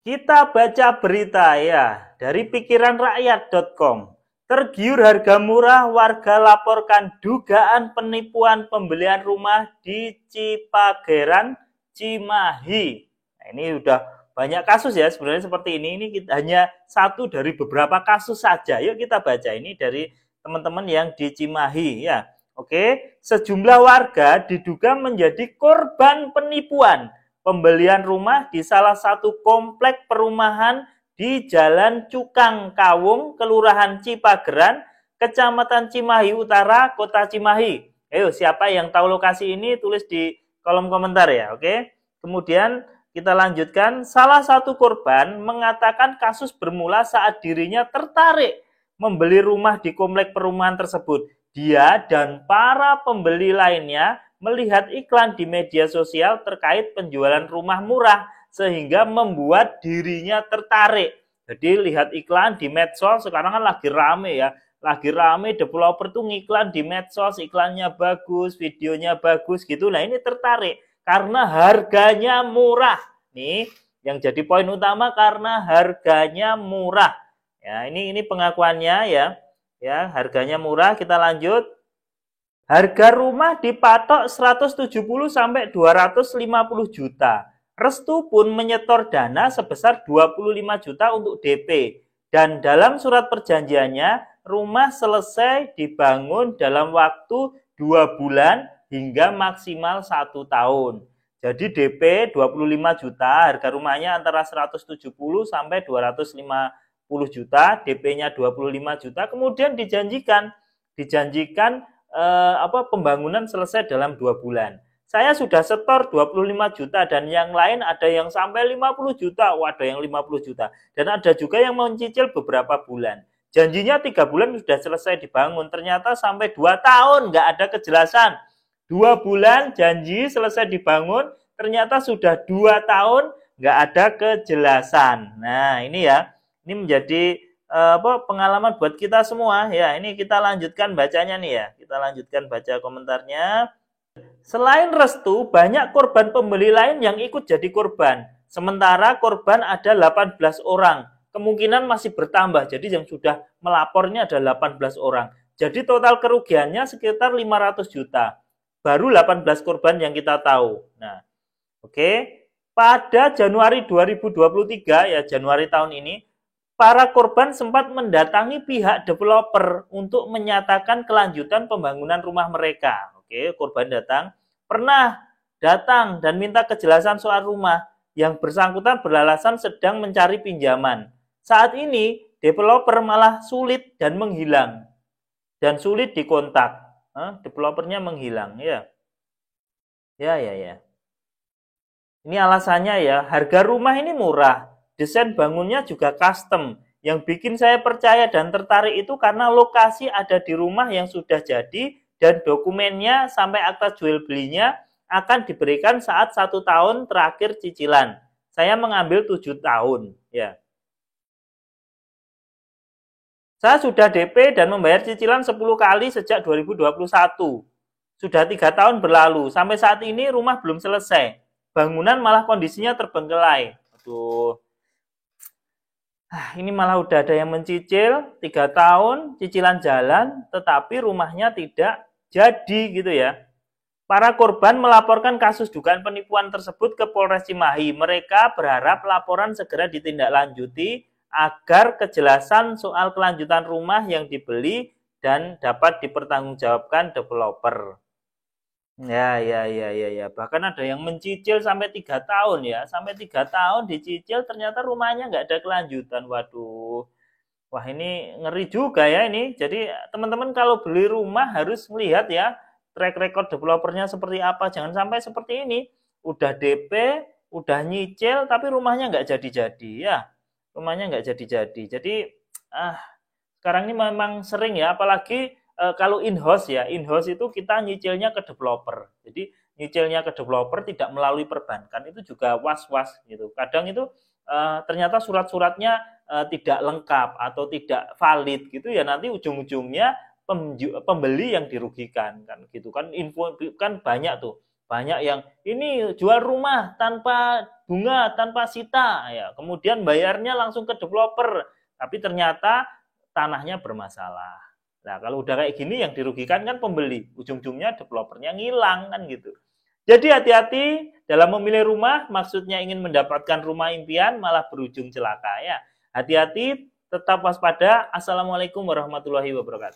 Kita baca berita ya dari pikiranrakyat.com. Tergiur harga murah, warga laporkan dugaan penipuan pembelian rumah di Cipageran, Cimahi. Nah, ini udah banyak kasus ya sebenarnya seperti ini. Ini hanya satu dari beberapa kasus saja. Yuk kita baca ini dari teman-teman yang di Cimahi ya. Oke, sejumlah warga diduga menjadi korban penipuan pembelian rumah di salah satu komplek perumahan di Jalan Cukang Kawung, Kelurahan Cipageran, Kecamatan Cimahi Utara, Kota Cimahi. Ayo, siapa yang tahu lokasi ini tulis di kolom komentar ya, oke? Kemudian kita lanjutkan, salah satu korban mengatakan kasus bermula saat dirinya tertarik membeli rumah di komplek perumahan tersebut. Dia dan para pembeli lainnya melihat iklan di media sosial terkait penjualan rumah murah sehingga membuat dirinya tertarik. Jadi lihat iklan di medsos, sekarang kan lagi rame ya. Lagi rame developer tuh ngiklan di medsos, iklannya bagus, videonya bagus gitu. Nah, ini tertarik karena harganya murah. Nih, yang jadi poin utama karena harganya murah. Ya, ini pengakuannya ya. Ya, harganya murah. Kita lanjut. Harga rumah dipatok 170 sampai 250 juta. Restu pun menyetor dana sebesar 25 juta untuk DP. Dan dalam surat perjanjiannya, rumah selesai dibangun dalam waktu 2 bulan hingga maksimal 1 tahun. Jadi DP 25 juta, harga rumahnya antara 170 sampai 250 juta, DP-nya 25 juta, kemudian dijanjikan pembangunan selesai dalam 2 bulan. Saya sudah setor 25 juta dan yang lain ada yang sampai 50 juta, ada yang 50 juta. Dan ada juga yang mencicil beberapa bulan. Janjinya 3 bulan sudah selesai dibangun, ternyata sampai 2 tahun nggak ada kejelasan. 2 bulan janji selesai dibangun, ternyata sudah 2 tahun nggak ada kejelasan. Nah ini ya, ini menjadi pengalaman buat kita semua ya. Ini kita lanjutkan bacanya nih ya. Kita lanjutkan baca komentarnya. Selain restu, banyak korban pembeli lain yang ikut jadi korban. Sementara korban ada 18 orang. Kemungkinan masih bertambah. Jadi yang sudah melapornya ada 18 orang. Jadi total kerugiannya sekitar 500 juta. Baru 18 korban yang kita tahu. Nah, oke. Pada Januari 2023 ya, Januari tahun ini, para korban sempat mendatangi pihak developer untuk menyatakan kelanjutan pembangunan rumah mereka. Oke, korban pernah datang dan minta kejelasan soal rumah. Yang bersangkutan beralasan sedang mencari pinjaman. Saat ini, developer malah sulit dan menghilang. Dan sulit dikontak. Developernya menghilang, ya. Ya. Ini alasannya ya, harga rumah ini murah. Desain bangunnya juga custom. Yang bikin saya percaya dan tertarik itu karena lokasi ada di rumah yang sudah jadi dan dokumennya sampai akta jual belinya akan diberikan saat 1 tahun terakhir cicilan. Saya mengambil 7 tahun. Ya. Saya sudah DP dan membayar cicilan 10 kali sejak 2021. Sudah 3 tahun berlalu. Sampai saat ini rumah belum selesai. Bangunan malah kondisinya terbengkelai. Aduh. Ini malah udah ada yang mencicil 3 tahun, cicilan jalan, tetapi rumahnya tidak jadi gitu ya. Para korban melaporkan kasus dugaan penipuan tersebut ke Polres Cimahi. Mereka berharap laporan segera ditindaklanjuti agar kejelasan soal kelanjutan rumah yang dibeli dan dapat dipertanggungjawabkan developer. Ya. Bahkan ada yang mencicil sampai 3 tahun ya. Sampai 3 tahun dicicil ternyata rumahnya nggak ada kelanjutan. Waduh. Wah ini ngeri juga ya ini. Jadi teman-teman kalau beli rumah harus melihat ya track record developernya seperti apa. Jangan sampai seperti ini. Udah DP, udah nyicil tapi rumahnya nggak jadi-jadi ya. Rumahnya nggak jadi-jadi. Jadi sekarang ini memang sering ya. Apalagi kalau in-house ya, in-house itu kita nyicilnya ke developer. Jadi nyicilnya ke developer tidak melalui perbankan itu juga was-was gitu. Kadang itu ternyata surat-suratnya tidak lengkap atau tidak valid gitu ya, nanti ujung-ujungnya pembeli yang dirugikan kan gitu kan. Info kan banyak tuh Banyak yang ini jual rumah tanpa bunga, tanpa sita, ya. Kemudian bayarnya langsung ke developer, tapi ternyata tanahnya bermasalah. Nah, kalau udah kayak gini yang dirugikan kan pembeli, ujung-ujungnya developernya ngilang kan gitu. Jadi hati-hati dalam memilih rumah, maksudnya ingin mendapatkan rumah impian malah berujung celaka ya. Hati-hati, tetap waspada. Assalamualaikum warahmatullahi wabarakatuh.